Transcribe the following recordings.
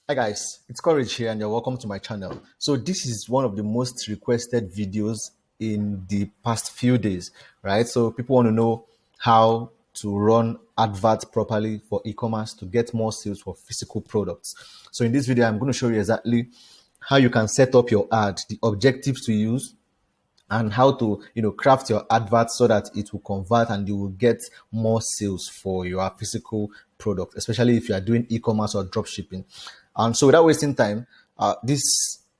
Hi guys, it's Courage here and you're welcome to my channel. So this is one of the most requested videos in the past few days, right? So people want to know how to run adverts properly for e-commerce to get more sales for physical products. So in this video, I'm going to show you exactly how you can set up your ad, the objectives to use, and how to craft your advert so that it will convert and you will get more sales for your physical product, especially if you are doing e-commerce or drop shipping. And so without wasting time, this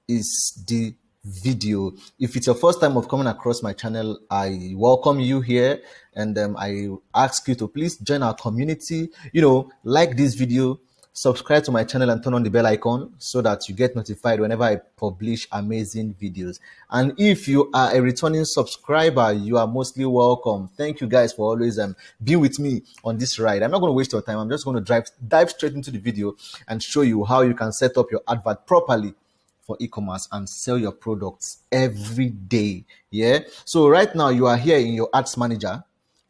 is the video. If it's your first time of coming across my channel, I welcome you here, and I ask you to please join our community. Like this video, subscribe to my channel and turn on the bell icon so that you get notified whenever I publish amazing videos. And if you are a returning subscriber, you are mostly welcome. Thank you guys for always being with me on this ride. I'm not going to waste your time. I'm just going to dive straight into the video and show you how you can set up your advert properly for e-commerce and sell your products every day. Yeah. So right now you are here in your ads manager,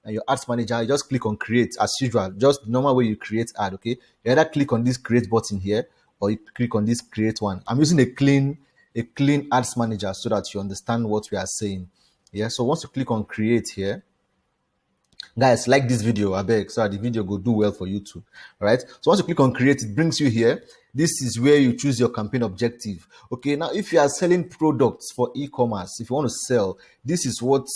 and your ads manager, you just click on create as usual, just the normal way you create ad. Okay, you either click on this create button here or you click on this create one. I'm using a clean ads manager so that you understand what we are saying. Yeah, so once you click on create here, guys, like this video, I beg, so that the video go do well for you too. All right, so once you click on create, it brings you here. This is where you choose your campaign objective. Okay, now if you are selling products for e-commerce, if you want to sell, this is what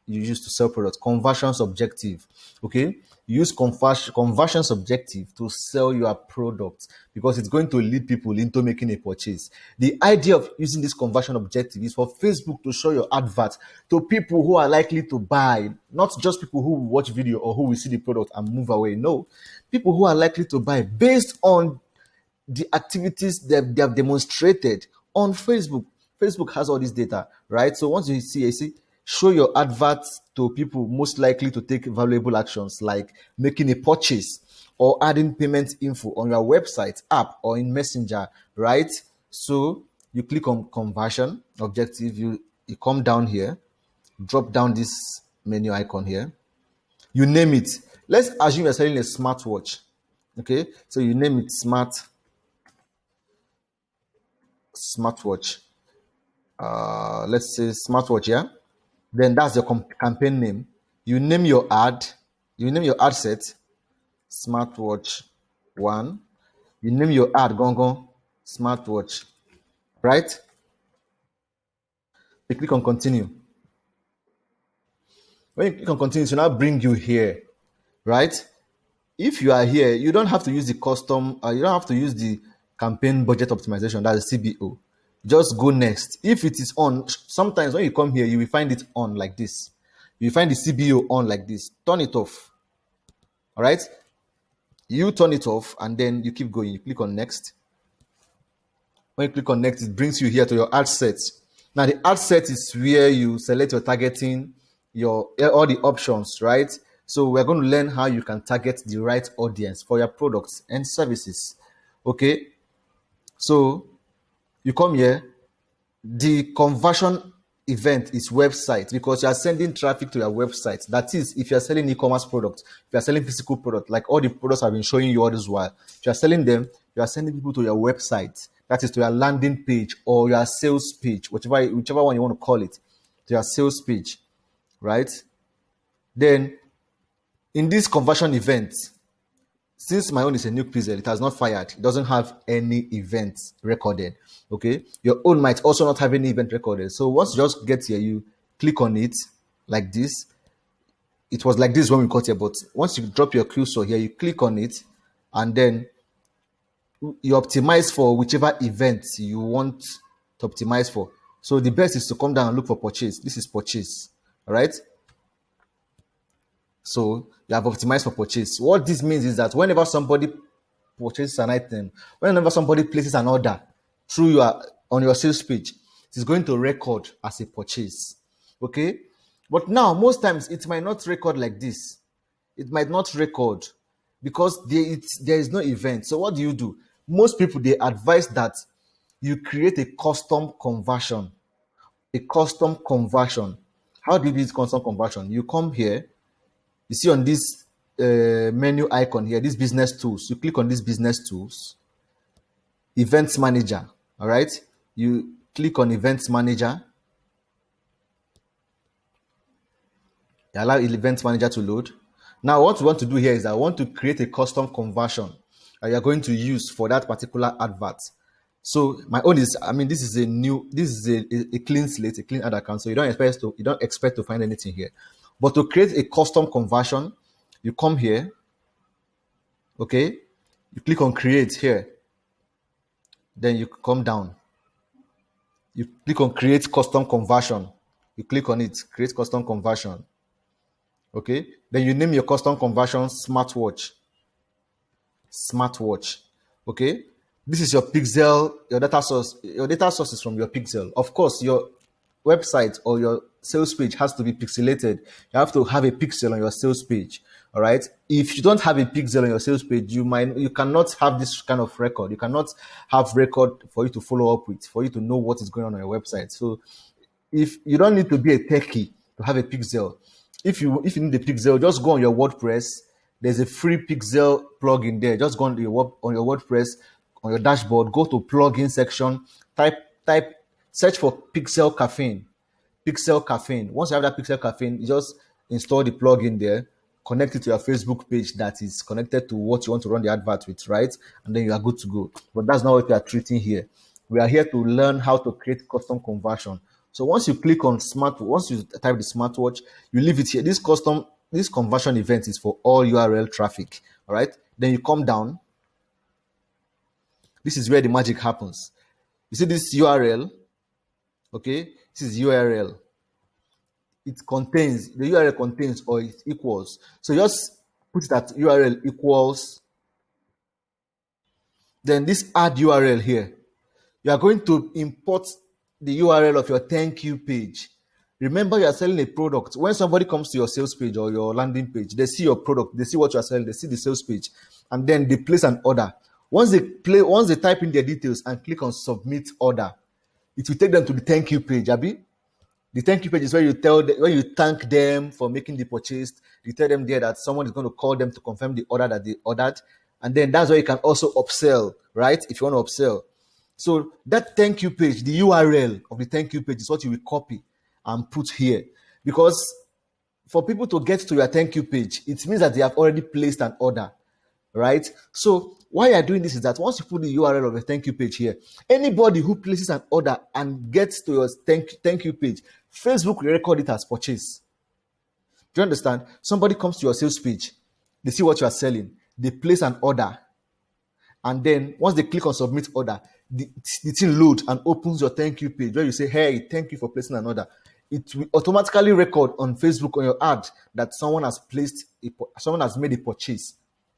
you use to sell products. Conversions objective. Okay, use conversions objective to sell your product because it's going to lead people into making a purchase. The idea of using this conversion objective is for Facebook to show your advert to people who are likely to buy, not just people who watch video or who will see the product and move away. No, people who are likely to buy based on the activities that they have demonstrated on Facebook. Facebook has all this data, right? So once you see, show your adverts to people most likely to take valuable actions like making a purchase or adding payment info on your website, app, or in Messenger, right? So you click on conversion objective, you come down here, drop down this menu icon here, you name it. Let's assume you're selling a smartwatch. Okay, so you name it smartwatch. Let's say smartwatch, yeah. Then that's your campaign name. You name your ad. You name your ad set, smartwatch one. You name your ad gongon, smartwatch, right? You click on continue. When you click on continue, it will now bring you here, right? If you are here, you don't have to use the custom, you don't have to use the campaign budget optimization, that's the CBO. Just go next. If it is on, sometimes when you come here, you will find it on like this. You will find the CBO on like this. Turn it off. All right. You turn it off and then you keep going. You click on next. When you click on next, it brings you here to your ad set. Now the ad set is where you select your targeting, your all the options, right? So we're going to learn how you can target the right audience for your products and services. Okay, so you come here. The conversion event is website because you are sending traffic to your website. That is, if you are selling e-commerce products, if you are selling physical product, like all the products I've been showing you all this while, if you are selling them, you are sending people to your website. That is to your landing page or your sales page, whichever one you want to call it, to your sales page, right? Then in this conversion event, since my own is a new pixel, it has not fired. It doesn't have any events recorded. Okay, your own might also not have any event recorded. So once you just get here, you click on it like this. It was like this when we got here, but once you drop your cursor here, you click on it, and then you optimize for whichever event you want to optimize for. So the best is to come down and look for purchase. This is purchase, all right? So you have optimized for purchase. What this means is that whenever somebody purchases an item, whenever somebody places an order through your on your sales page, it is going to record as a purchase. Okay, but now most times it might not record like this. It might not record because there is no event. So what do? Most people, they advise that you create a custom conversion. A custom conversion. How do you do this custom conversion? You come here, you see on this menu icon here, this business tools. You click on this business tools. Events manager. All right. You click on events manager. You allow events manager to load. Now, what we want to do here is that I want to create a custom conversion that you're going to use for that particular advert. So my own is, I mean, this is a clean slate, a clean ad account. So you don't expect to find anything here. But to create a custom conversion, you come here, okay? You click on create here. Then you come down. You click on create custom conversion. You click on it, create custom conversion. Okay. Then you name your custom conversion smartwatch. Smartwatch. Okay. This is your pixel, your data source. Your data source is from your pixel. Of course, your website or your sales page has to be pixelated. You have to have a pixel on your sales page. All right. If you don't have a pixel on your sales page, you cannot have this kind of record. You cannot have record for you to follow up with, for you to know what is going on your website. So if you don't need to be a techie to have a pixel, if you need a pixel, just go on your WordPress. There's a free pixel plugin there. Just go on your WordPress, on your dashboard, go to plugin section, type search for Pixel Caffeine. Pixel Caffeine. Once you have that Pixel Caffeine, you just install the plugin there, connect it to your Facebook page that is connected to what you want to run the advert with, right? And then you are good to go. But that's not what we are treating here. We are here to learn how to create custom conversion. So once you click on once you type the smartwatch, you leave it here. This conversion event is for all URL traffic. All right. Then you come down. This is where the magic happens. You see this URL. Okay. This is URL. The URL contains or it equals. So just put that URL equals. Then this add URL here. You are going to import the URL of your thank you page. Remember, you are selling a product. When somebody comes to your sales page or your landing page, they see your product, they see what you are selling, they see the sales page, and then they place an order. Once they type in their details and click on submit order, it will take them to the thank you page, Abby. The thank you page is where you thank them for making the purchase. You tell them there that someone is going to call them to confirm the order that they ordered. And then that's where you can also upsell, right? If you want to upsell. So that thank you page, the URL of the thank you page is what you will copy and put here. Because for people to get to your thank you page, it means that they have already placed an order, right? So why you're doing this is that once you put the URL of a thank you page here, anybody who places an order and gets to your thank you page, Facebook will record it as purchase. Do you understand? Somebody comes to your sales page, they see what you are selling, they place an order, and then once they click on submit order, the thing loads and opens your thank you page where you say, hey, thank you for placing an order. It will automatically record on Facebook on your ad that someone has made a purchase.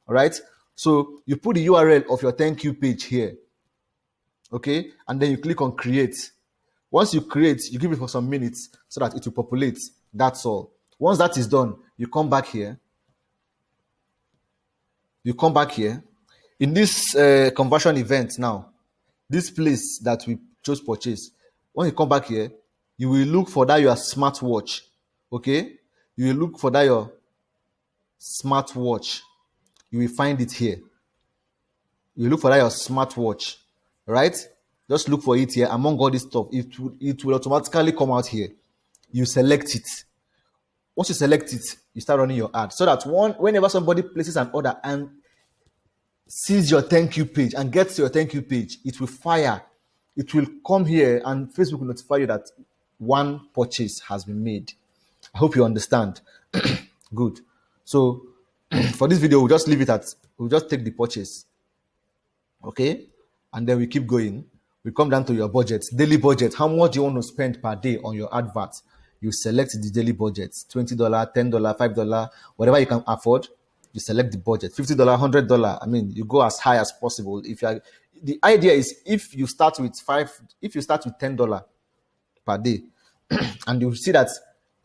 All right. So you put the URL of your thank you page here. Okay. And then you click on create. Once you create, you give it for some minutes so that it will populate. That's all. Once that is done, you come back here. In this conversion event now, this place that we chose purchase, when you come back here, you will look for that your smartwatch. Okay. You will look for that your smartwatch. You will find it here. You look for that your smartwatch, right? Just look for it here among all this stuff. It will automatically come out here. You select it. Once you select it, you start running your ad so that whenever somebody places an order and sees your thank you page and gets to your thank you page, it will fire. It will come here and Facebook will notify you that one purchase has been made. I hope you understand. Good. So for this video, we'll just take the purchase. Okay. And then we keep going. We come down to your budget, daily budget. How much do you want to spend per day on your advert? You select the daily budget, $20, $10, $5, whatever you can afford. You select the budget, $50, $100. I mean, you go as high as possible. The idea is if you start with $10 per day, and you see that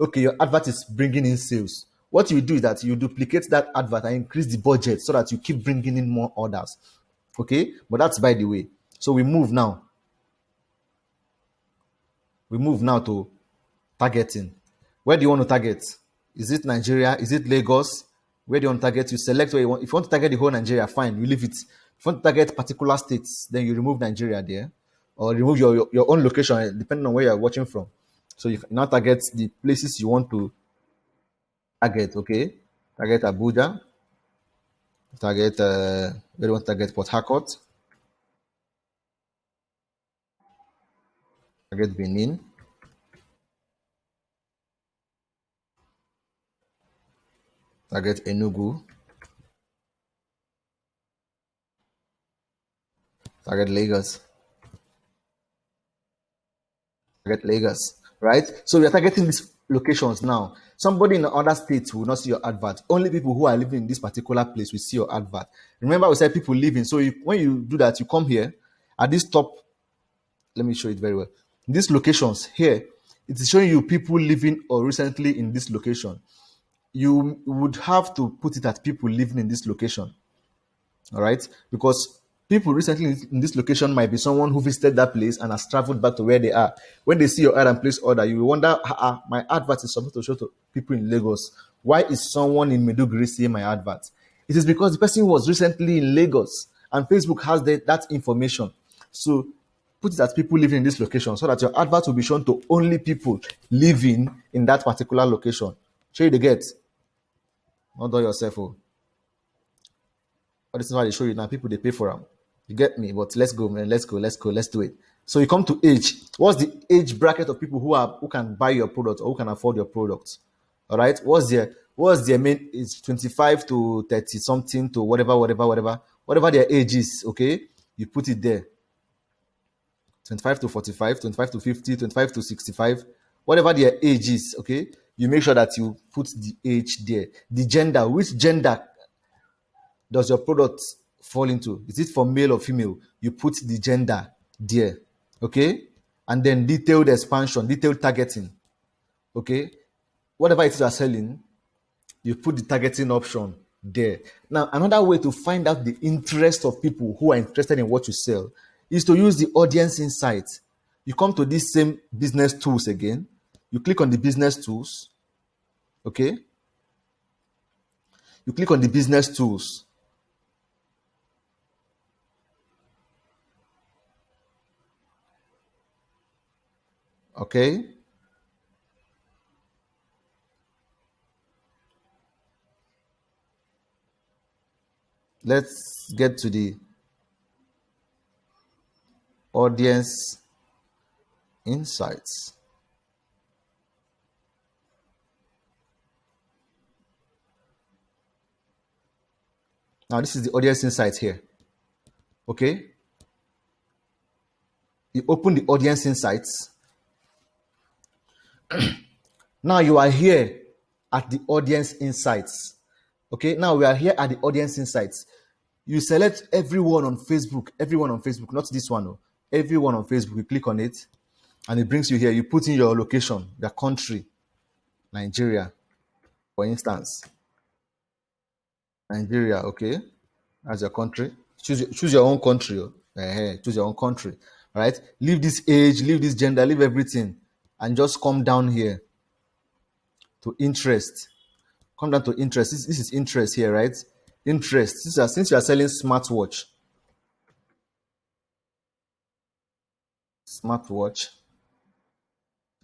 okay, your advert is bringing in sales. What you do is that you duplicate that advert and increase the budget so that you keep bringing in more orders. Okay, but that's by the way. So we move now. To targeting. Where do you want to target? Is it Nigeria? Is it Lagos? Where do you want to target? You select where you want. If you want to target the whole Nigeria, fine, you leave it. If you want to target particular states, then you remove Nigeria there, or remove your own location, depending on where you're watching from. So you can now target the places you want to target, okay? Target Abuja, target, where do you want to target? Port Harcourt, target Benin, target Enugu, target Lagos, target Lagos, right? So we are targeting these locations now. Somebody in other states will not see your advert. Only people who are living in this particular place will see your advert. Remember, we said people living. So when you do that, you come here at this top. Let me show it very well. These locations here, it is showing you people living or recently in this location. You would have to put it at people living in this location. All right, because people recently in this location might be someone who visited that place and has traveled back to where they are. When they see your ad and place order, you will wonder, my advert is supposed to show to people in Lagos. Why is someone in Maiduguri seeing my advert? It is because the person was recently in Lagos and Facebook has that information. So put it as people living in this location so that your advert will be shown to only people living in that particular location. Show you the get. Not do yourself. Oh. But this is why they show you now. People they pay for them. You get me? But let's go, man. Let's go. Let's do it. So you come to age. What's the age bracket of people who can buy your product or who can afford your product? All right. What's their main age? 25 to 30 something to whatever their age is. Okay, you put it there. 25 to 45, 25 to 50, 25 to 65, whatever their age is. Okay, you make sure that you put the age there. The gender. Which gender does your product fall into? Is it for male or female? You put the gender there, okay? And then detailed expansion, detailed targeting, okay? Whatever it is you're selling, you put the targeting option there. Now, another way to find out the interest of people who are interested in what you sell is to use the audience insights. You come to these same business tools again. You click on the business tools, okay? You click on the business tools. Okay, let's get to the audience insights. Now, this is the audience insights here. Okay, you open the audience insights. Now you are here at the audience insights. Okay, now we are here at the audience insights. You select everyone on Facebook, not this one. No. Everyone on Facebook, you click on it and it brings you here. You put in your location, your country, Nigeria, for instance. Nigeria, okay, as your country. Choose your own country. Choose your own country. All right. Leave this age, leave this gender, leave everything, and just come down here to interest. Come down to interest. This is interest here, right? Interest. Since you are selling smartwatch,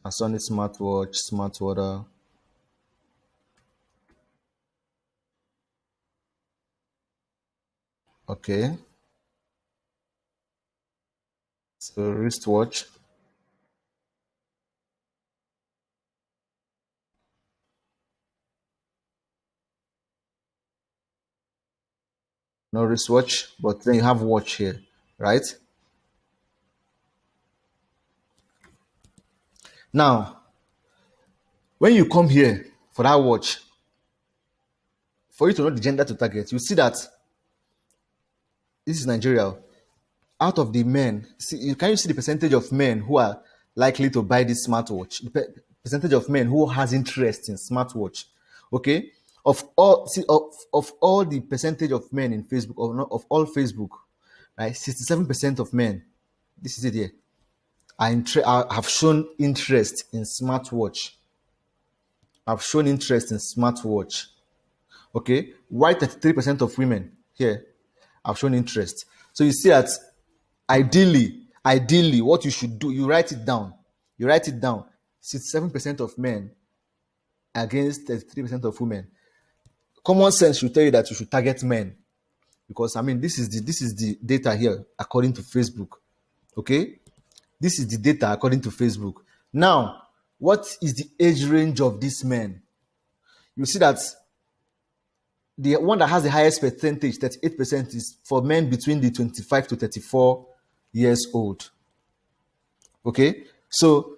a Sony smartwatch, smart water. Okay. So wristwatch. No wristwatch, but then you have watch here, right? Now, when you come here for that watch, for you to know the gender to target, you see that this is Nigeria. Out of the men, can you see the percentage of men who are likely to buy this smartwatch? The percentage of men who has interest in smartwatch. Okay, of all the percentage of men in Facebook, or not of all Facebook, right? 67% of men. This is it here. Have shown interest in smartwatch. Have shown interest in smartwatch. Okay, why 33% of women here have shown interest. So you see that ideally, what you should do, you write it down. You write it down. 67% of men against 33% of women. Common sense should tell you that you should target men, because I mean this is the data here according to Facebook. Okay, this is the data according to Facebook. Now, what is the age range of these men? You see that the one that has the highest percentage, 38%, is for men between the 25 to 34 years old. Okay, so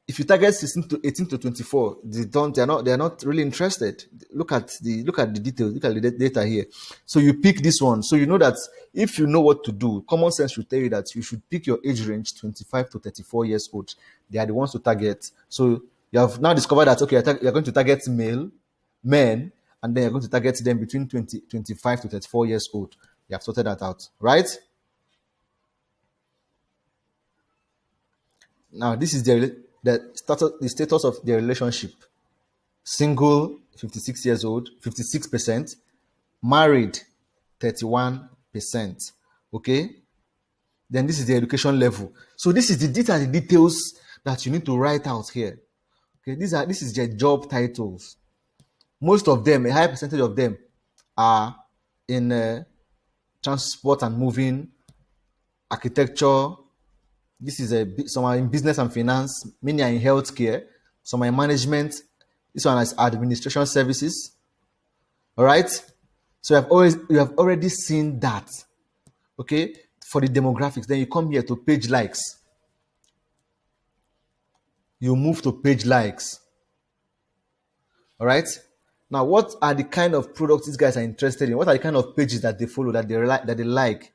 if you target 16 to 18 to 24, they're not really interested. Look at the details, look at the data here. So you pick this one. So you know that if you know what to do, common sense should tell you that you should pick your age range 25 to 34 years old. They are the ones to target. So you have now discovered that okay, you're going to target men, and then you're going to target them between 25 to 34 years old. You have sorted that out, right? Now this is the status of their relationship. Single, 56 years old, 56%. Married, 31%. Okay. Then this is the education level. So these are the details that you need to write out here. Okay. This is their job titles. Most of them, a high percentage of them, are in transport and moving, architecture. Some are in business and finance. Many are in healthcare. Some are in management. This one is administration services. All right. So you have already seen that. Okay. For the demographics, then you come here to page likes. You move to page likes. All right. Now, what are the kind of products these guys are interested in? What are the kind of pages that they follow, that they like?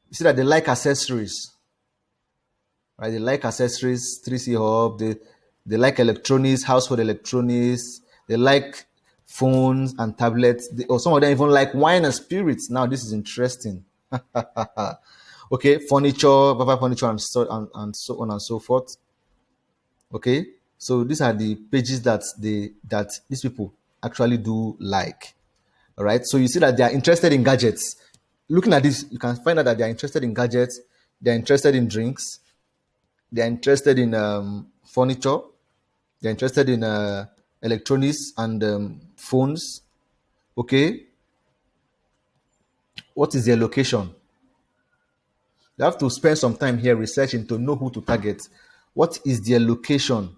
You see that they like accessories, right? They like accessories, 3C Hub. They like electronics, household electronics. They like phones and tablets. Or some of them even like wine and spirits. Now, this is interesting. Okay, furniture, furniture, and so on and so forth. Okay, so these are the pages that these people actually do like. All right, so you see that they are interested in gadgets. Looking at this, you can find out that they are interested in gadgets. They are interested in drinks. They are interested in furniture. They are interested in electronics and phones. Okay, what is their location? You have to spend some time here researching to know who to target. What is their location?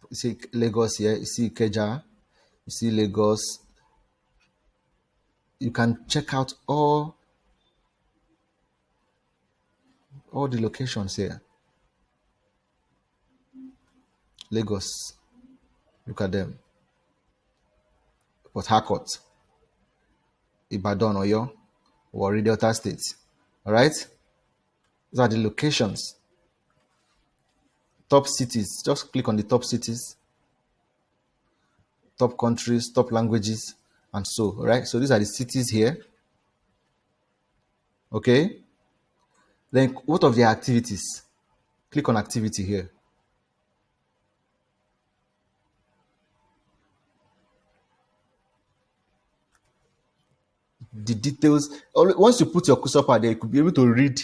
You see Lagos here, you see Keja, you see Lagos. You can check out all the locations here. Lagos, look at them. Port Harcourt, Ibadan, Oyo, Warri, Delta State. All right, these are the locations. Top cities. Just click on the top cities, top countries, top languages, and so. All right. So these are the cities here. Okay. Then what of their activities? Click on activity here. The details. Once you put your cursor there, you could be able to read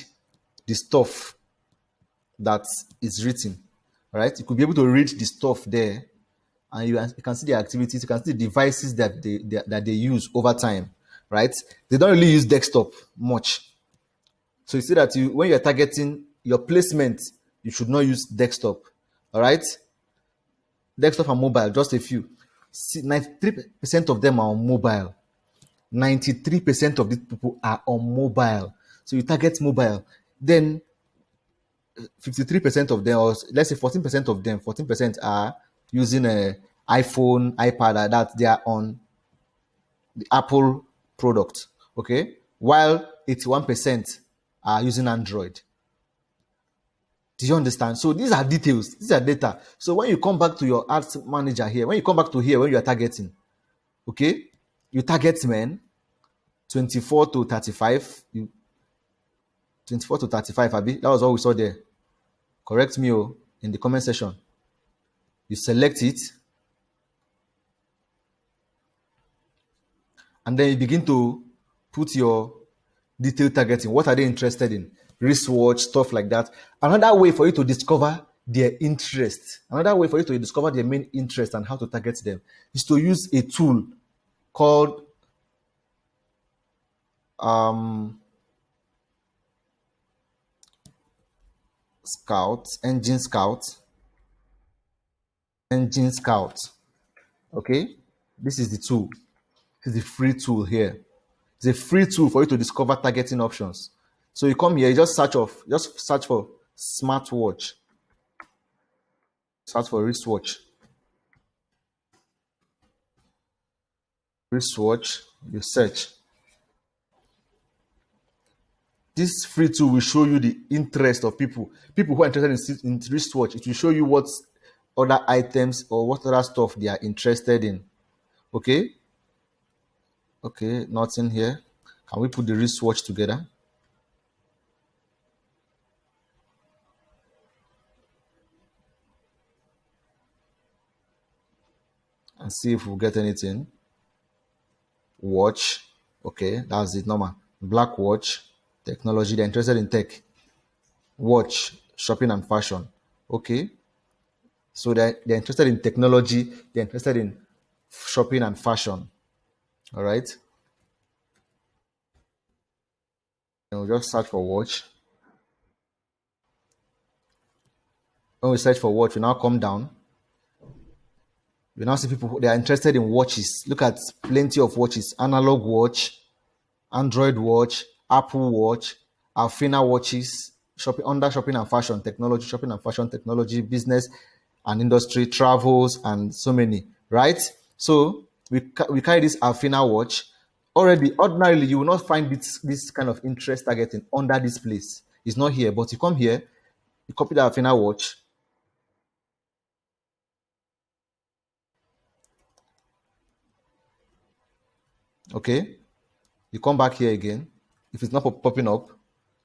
the stuff that is written. All right. You could be able to read the stuff there, and you can see the activities. You can see the devices that they use over time. Right. They don't really use desktop much. So you see that when you're targeting your placement, you should not use desktop. All right. Desktop and mobile, just a few. 93% of them are on mobile. 93% of these people are on mobile. So you target mobile. Then 53% of them, or let's say 14% of them, 14% are using a iPhone, iPad, that they are on the Apple product. Okay. While 81% are using Android. Do you understand? So these are details. These are data. So when you come back to your ads manager here, when you come back to here, when you are targeting, okay, you target men 24 to 35. 24 to 35, Abi. That was what we saw there. Correct me. Oh. in the comment section. You select it, and then you begin to put your detailed targeting. What are they interested in? Wristwatch, stuff like that. Another way for you to discover their interest, another way for you to discover their main interest and how to target them is to use a tool called Scout, Engine Scout. Okay, this is the tool. This is the free tool here. It's a free tool for you to discover targeting options. So you come here, you just search for smartwatch, search for wristwatch, you search. This free tool will show you the interest of people who are interested in wristwatch. It will show you what other items or what other stuff they are interested in. Okay, nothing here. Can we put the wristwatch together and see if we'll get anything? Watch. Okay, that's it. Normal. Black watch. Technology. They're interested in tech. Watch. Shopping and fashion. Okay. So they're interested in technology. They're interested in shopping and fashion. All right. And we'll just search for watch. When we search for watch, we now come down. We now see people they are interested in watches. Look at plenty of watches: analog watch, Android watch, Apple watch, Alfina watches, shopping and fashion technology, business and industry, travels, and so many. Right? So we carry this Alfina watch. Already, ordinarily, you will not find this kind of interest targeting under this place. It's not here, but you come here, you copy the Alfina watch. Okay, you come back here again. If it's not popping up,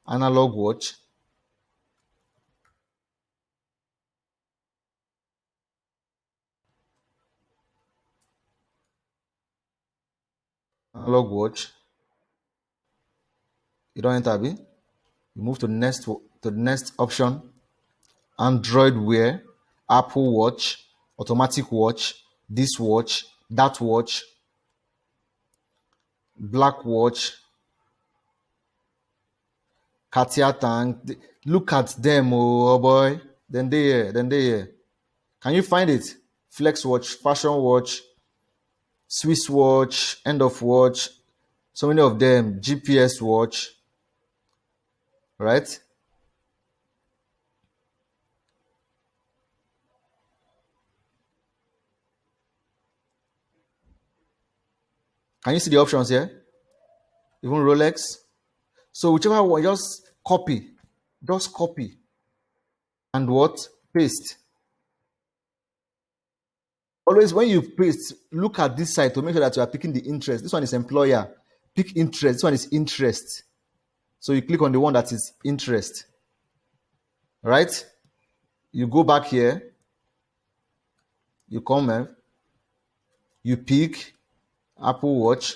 analog watch, analog watch. You don't enter, B. You move to the next option. Android Wear, Apple Watch, automatic watch, this watch, that watch, black watch, Katia tank. Look at them, oh boy. Then they here. Can you find it? Flex watch, fashion watch, Swiss watch, end of watch, so many of them, GPS watch, right? Can you see the options here? Even Rolex. So whichever one, just copy and what? Paste. Always when you paste, look at this side to make sure that you are picking the interest. This one is employer. Pick interest. This one is interest. So you click on the one that is interest. Right? You go back here. You come here. You pick Apple Watch.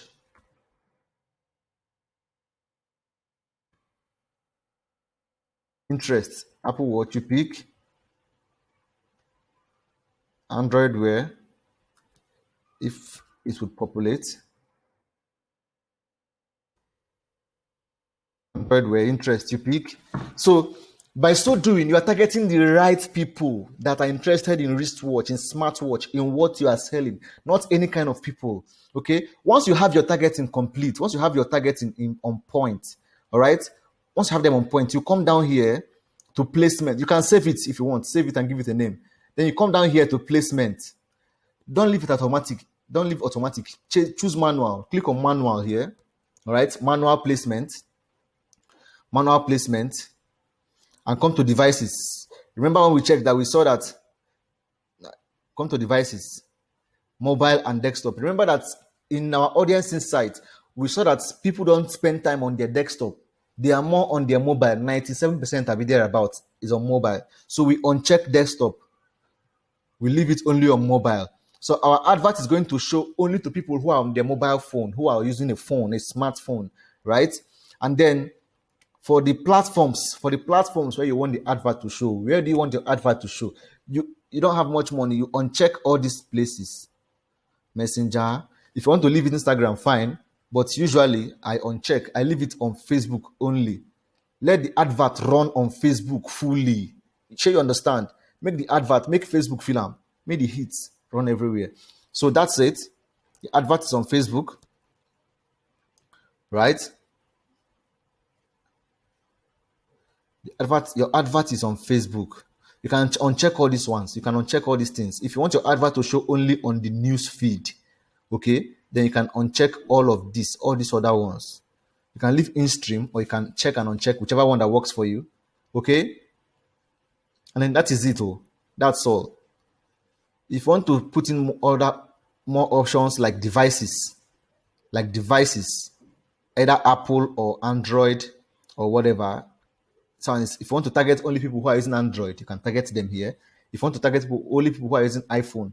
Interest. Apple Watch. You pick Android Wear. If it would populate. Android Wear. Interest. You pick. So by so doing, you are targeting the right people that are interested in wristwatch, in smartwatch, in what you are selling, not any kind of people. Okay. Once you have your targeting complete, once you have your targeting on point, all right. Once you have them on point, you come down here to placement. You can save it if you want, save it and give it a name. Then you come down here to placement. Don't leave it automatic. Don't leave automatic. Choose manual. Click on manual here. All right. Manual placement. And come to devices. Remember when we checked that we saw that come to devices, mobile and desktop. Remember that in our audience insight, we saw that people don't spend time on their desktop. They are more on their mobile. 97% of it thereabout is on mobile. So we uncheck desktop. We leave it only on mobile. So our advert is going to show only to people who are on their mobile phone, who are using a phone, a smartphone, right? And then for the platforms where you want the advert to show, where do you want your advert to show? You don't have much money. You uncheck all these places. Messenger. If you want to leave it Instagram, fine. But usually I uncheck. I leave it on Facebook only. Let the advert run on Facebook fully. Sure, you understand? Make the advert, make Facebook feel am, make the hits run everywhere. So that's it. The advert is on Facebook, right? Your advert is on Facebook. You can uncheck all these ones. You can uncheck all these things. If you want your advert to show only on the news feed, okay, then you can uncheck all these other ones. You can leave in stream, or you can check and uncheck whichever one that works for you. Okay, and then that is it. Oh, that's all. If you want to put in more options like devices, either Apple or Android or whatever. So if you want to target only people who are using Android, you can target them here. If you want to target only people who are using iPhone,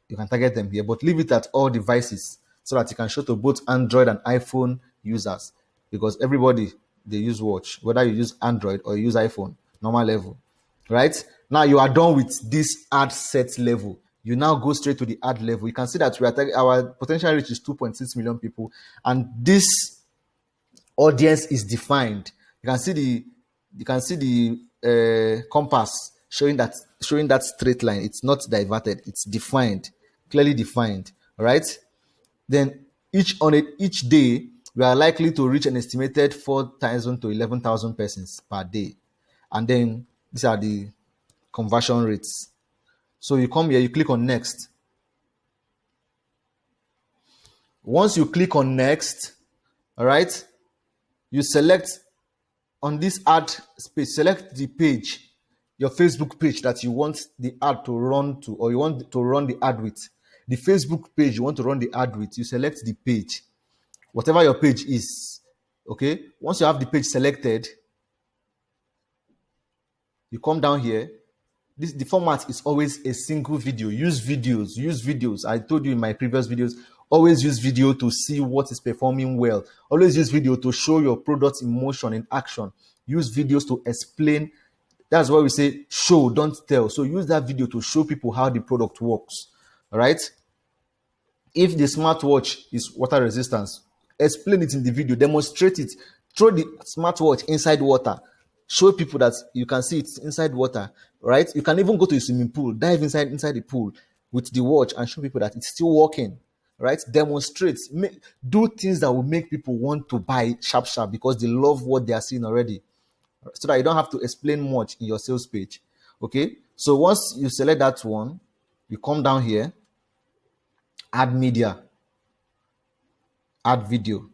you can target them here. But leave it at all devices so that you can show to both Android and iPhone users, because everybody they use watch, whether you use Android or you use iPhone, normal level. Right now, you are done with this ad set level. You now go straight to the ad level. You can see that our potential reach is 2.6 million people, and this audience is defined. You can see the compass showing that straight line. It's not diverted. It's defined, clearly defined. All right. Then each day we are likely to reach an estimated 4,000 to 11,000 persons per day, and then these are the conversion rates. So you come here, you click on next. Once you click on next, all right, you select on this ad space, select the page, your Facebook page that you want the ad to run to, or you want to run the ad with. The Facebook page you want to run the ad with, you select the page, whatever your page is. Okay, once you have the page selected, you come down here. The format is always a single video. Use videos. I told you in my previous videos, always use video to see what is performing well. Always use video to show your product in motion, in action. Use videos to explain. That's why we say show, don't tell. So use that video to show people how the product works. All right. If the smartwatch is water resistance, explain it in the video, demonstrate it. Throw the smartwatch inside water, show people that you can see it's inside water, right? You can even go to the swimming pool, dive inside the pool with the watch and show people that it's still working, right? Demonstrate, do things that will make people want to buy sharp because they love what they are seeing already, so that you don't have to explain much in your sales page. Okay, so once you select that one, you come down here, add media, add video.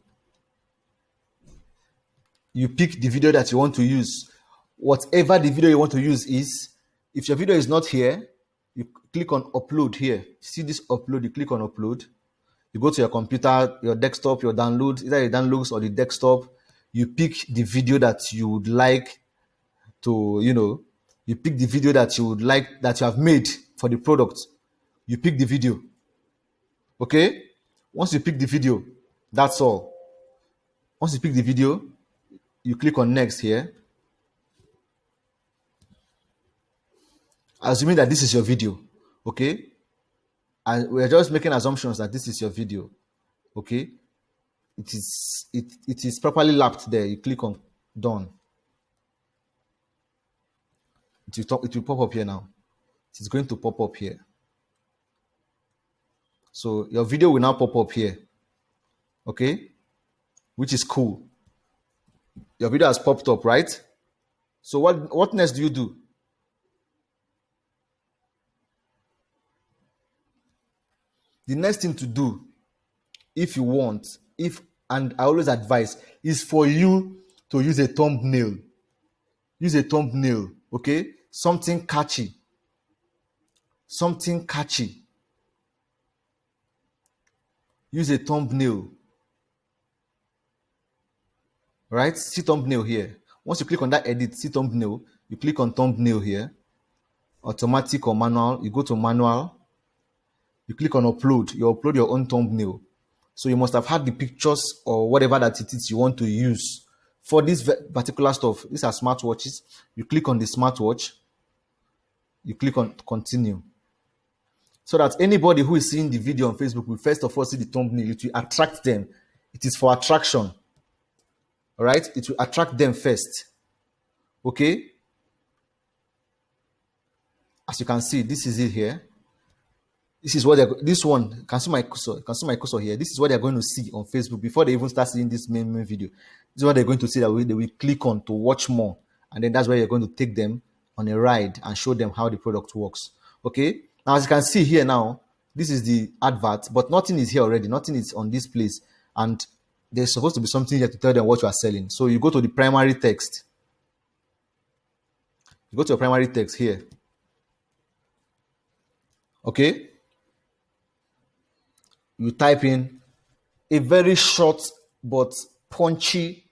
You pick the video that you want to use. Whatever the video you want to use is, if your video is not here, you click on upload here. See this upload, you click on upload. You go to your computer, your desktop, your downloads, either your downloads or the desktop. You pick the video that you would like to, you pick the video that you would like, that you have made for the product. You pick the video. Okay? Once you pick the video, that's all. Once you pick the video, you click on next here. Assuming that this is your video, okay? And we're just making assumptions that this is your video, okay? It is properly lapped there. You click on done. It will pop up here now. It is going to pop up here. So your video will now pop up here, okay? Which is cool. Your video has popped up, right? So what next do you do? The next thing to do, if you want, and I always advise, is for you to use a thumbnail. Use a thumbnail, okay? Something catchy. Use a thumbnail. right? See thumbnail here. Once you click on that edit, see thumbnail, you click on thumbnail here, automatic or manual, you go to manual, you click on upload, you upload your own thumbnail. So you must have had the pictures or whatever that it is you want to use for this particular stuff. These are smartwatches. You click on the smartwatch, you click on continue. So that anybody who is seeing the video on Facebook will first of all see the thumbnail. It will attract them. It is for attraction. All right? It will attract them first. Okay? As you can see, this is it here. This is what this one, can see my cursor here. This is what they're going to see on Facebook before they even start seeing this main video. This is what they're going to see that they will click on to watch more. And then that's where you're going to take them on a ride and show them how the product works. Okay. Now, as you can see here now, this is the advert, but nothing is here already. Nothing is on this place. And there's supposed to be something here to tell them what you are selling. So you go to the primary text. You go to your primary text here. Okay. You type in a very short but punchy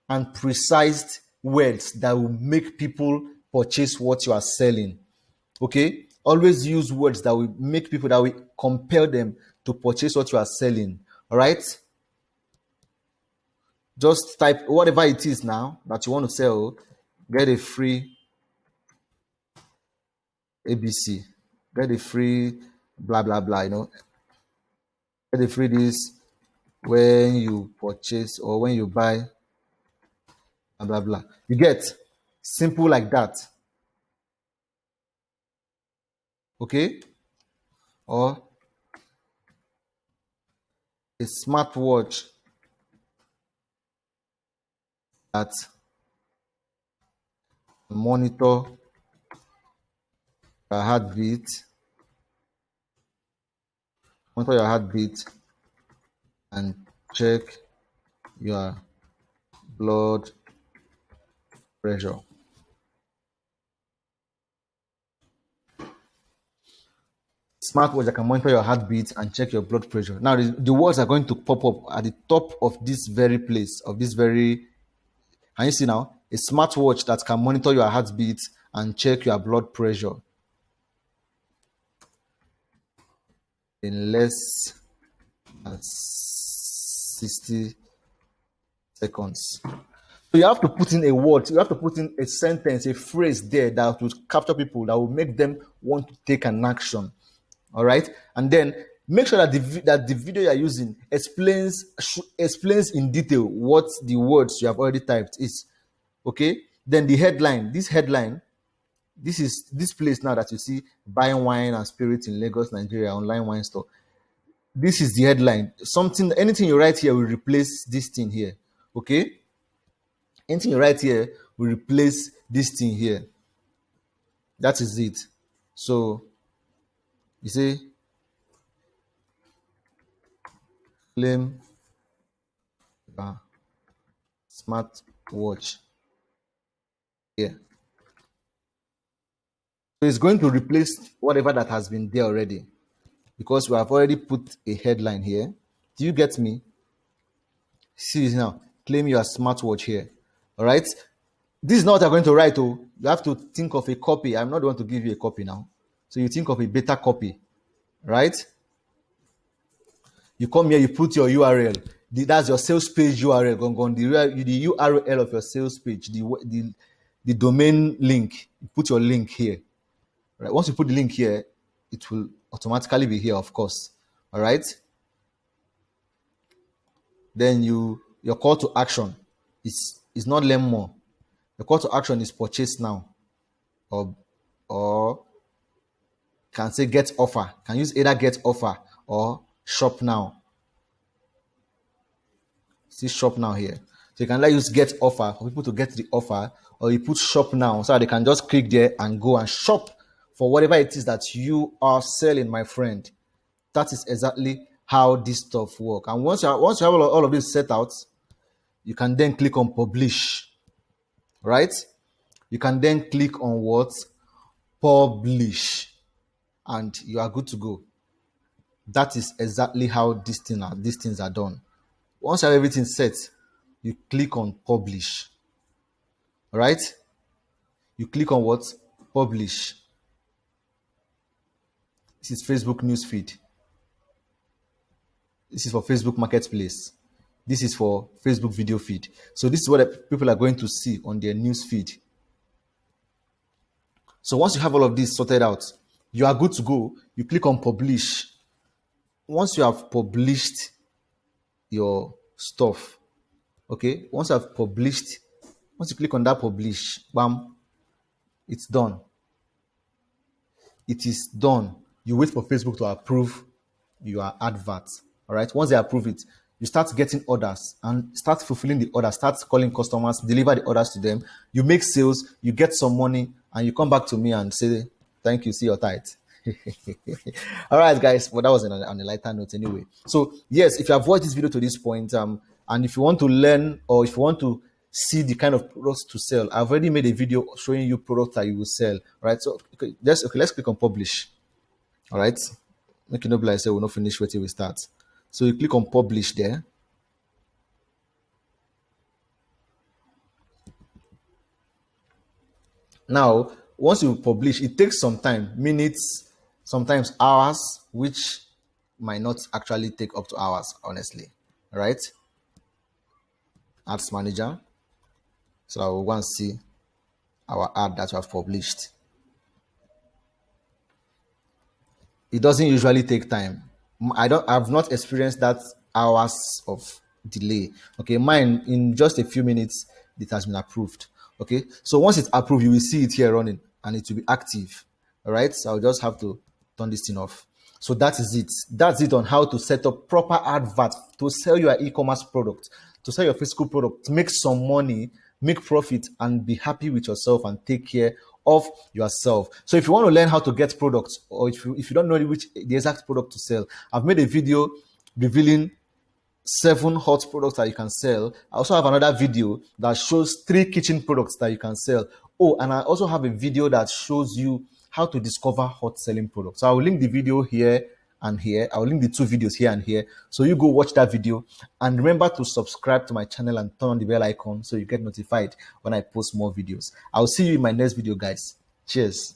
and precise words that will make people purchase what you are selling. Okay? Always use words that will make people, that will compel them to purchase what you are selling. All right? Just type whatever it is now that you want to sell. Get a free ABC. Get a free blah, blah, blah, Get a free this when you purchase or when you buy blah, blah, blah. You get simple like that. Okay? Or a smartwatch that monitor your heartbeat, and check your blood pressure. Smartwatch that can monitor your heartbeat and check your blood pressure. Now, the words are going to pop up at the top of this very place, of this very. Can you see now? A smartwatch that can monitor your heartbeat and check your blood pressure in less than 60 seconds. So you have to put in a word, you have to put in a sentence, a phrase there that will capture people, that will make them want to take an action. All right, and then make sure that the video you are using explains in detail what the words you have already typed is. Okay, then the headline. This is this place now that you see, buying wine and spirits in Lagos, Nigeria, online wine store. This is the headline. Anything you write here will replace this thing here. Okay, anything you write here will replace this thing here. That is it. So you say, claim smartwatch here. So it's going to replace whatever that has been there already, because we have already put a headline here. Do you get me? See this now. Claim your smartwatch here. All right. This is not what you're going to write. Oh, you have to think of a copy. I'm not going to give you a copy now. So you think of a better copy, right? You come here, you put your URL. That's your sales page URL. The URL of your sales page, the domain link. You put your link here. Right. Once you put the link here, it will automatically be here, of course. All right. Then your call to action is not learn more. The call to action is purchase now, or can say get offer. Can use either get offer or shop now. See shop now here. So you can use get offer for people to get the offer, or you put shop now so that they can just click there and go and shop for whatever it is that you are selling, my friend. That is exactly how this stuff works. And once you have all of this set out, you can then click on publish. Right? You can then click on what? Publish. And you are good to go. That is exactly how these things are done. Once you have everything set, you click on publish. All right? You click on what? Publish. This is Facebook newsfeed. This is for Facebook Marketplace. This is for Facebook video feed. So this is what people are going to see on their news feed. So once you have all of this sorted out, you are good to go. You click on publish. Once you have published your stuff, okay, once you have published, once you click on that publish, bam, it's done. It is done. You wait for Facebook to approve your advert. All right. Once they approve it, you start getting orders and start fulfilling the orders, start calling customers, deliver the orders to them. You make sales, you get some money, and you come back to me and say, thank you, see your tithe. All right, guys. Well, that was on a lighter note anyway. So, yes, if you have watched this video to this point, and if you want to learn or if you want to see the kind of products to sell, I've already made a video showing you products that you will sell. Right. So, let's click on publish. All right. Make it no be like I say we'll not finish wait till we start. So you click on publish there. Now, once you publish, it takes some time, minutes, sometimes hours, which might not actually take up to hours, honestly. All right. Ads manager. So I will go and see our ad that we have published. It doesn't usually take time. I've not experienced that hours of delay. Okay, mine in just a few minutes, it has been approved. Okay, so once it's approved, you will see it here running and it will be active. All right, so I'll just have to turn this thing off. So that is it. That's it on how to set up proper advert to sell your e-commerce product, to sell your physical product, to make some money, make profit, and be happy with yourself and take care of yourself. So if you want to learn how to get products, or if you don't know the exact product to sell, I've made a video revealing 7 hot products that you can sell. I also have another video that shows 3 kitchen products that you can sell. Oh, and I also have a video that shows you how to discover hot selling products. So I will link the video here and here. I will link the 2 videos here and here. So you go watch that video and remember to subscribe to my channel and turn on the bell icon so you get notified when I post more videos. I'll see you in my next video, guys. Cheers.